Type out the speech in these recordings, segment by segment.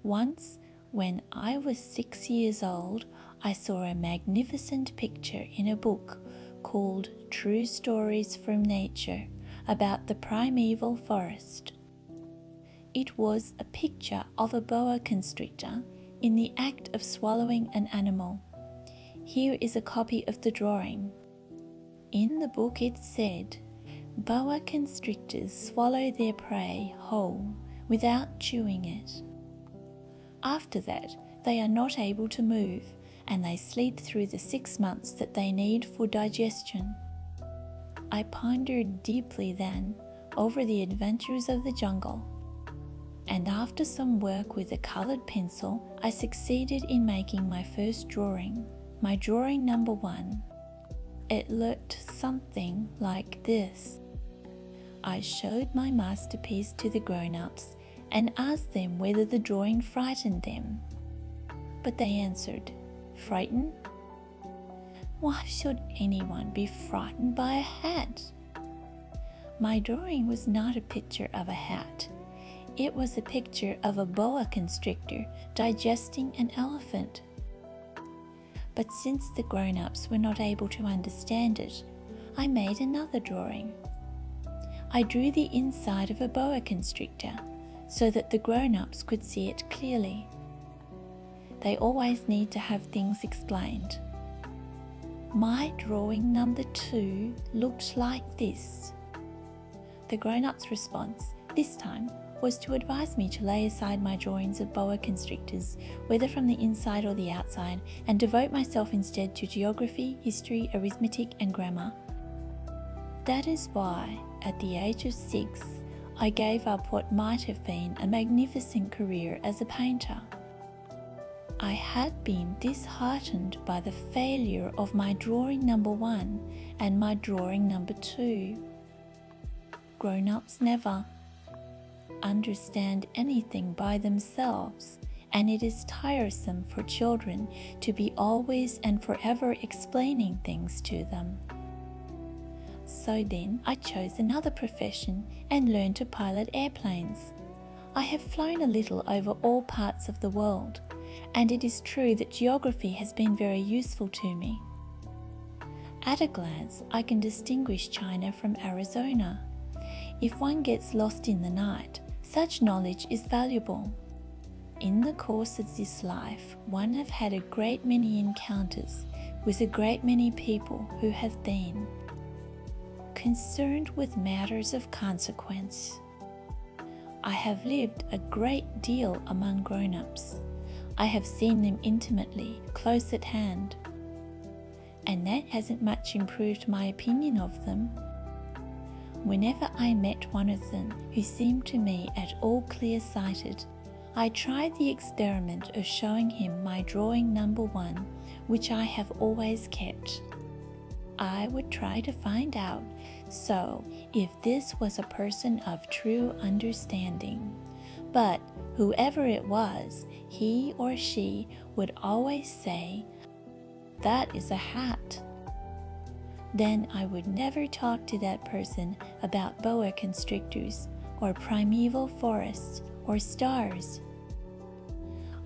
Once, when I was 6 years old, I saw a magnificent picture in a book called True Stories from Nature about the primeval forest. It was a picture of a boa constrictor in the act of swallowing an animal. Here is a copy of the drawing. In the book it said, "Boa constrictors swallow their prey whole without chewing it. After that, they are not able to move, and they sleep through the 6 months that they need for digestion." I pondered deeply then over the adventures of the jungle, and after some work with a coloured pencil, I succeeded in making my first drawing, my drawing number 1. It looked something like this. I showed my masterpiece to the grown-ups and asked them whether the drawing frightened them. But they answered, "Frightened? Why should anyone be frightened by a hat?" My drawing was not a picture of a hat. It was a picture of a boa constrictor digesting an elephant. But since the grown-ups were not able to understand it, I made another drawing. I drew the inside of a boa constrictor so that the grown-ups could see it clearly. They always need to have things explained. My drawing number 2 looked like this. The grown-ups' response, this time, was to advise me to lay aside my drawings of boa constrictors, whether from the inside or the outside, and devote myself instead to geography, history, arithmetic, and grammar. That is why, at the age of 6, I gave up what might have been a magnificent career as a painter. I had been disheartened by the failure of my drawing number 1 and my drawing number 2. Grown-ups never understand anything by themselves, and it is tiresome for children to be always and forever explaining things to them. So then I chose another profession and learned to pilot airplanes. I have flown a little over all parts of the world, and it is true that geography has been very useful to me. At a glance, I can distinguish China from Arizona. If one gets lost in the night, such knowledge is valuable. In the course of this life, one have had a great many encounters with a great many people who have been concerned with matters of consequence. I have lived a great deal among grown-ups. I have seen them intimately, close at hand, and that hasn't much improved my opinion of them. Whenever I met one of them who seemed to me at all clear-sighted, I tried the experiment of showing him my drawing number 1, which I have always kept. I would try to find out, so if this was a person of true understanding. But whoever it was, he or she would always say, "That is a hat." Then I would never talk to that person about boa constrictors or primeval forests or stars.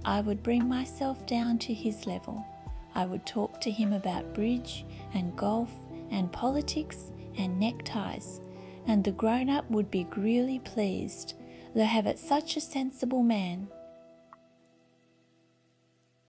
I would bring myself down to his level. I would talk to him about bridge and golf and politics and neckties, and the grown-up would be really pleased. They have it such a sensible man.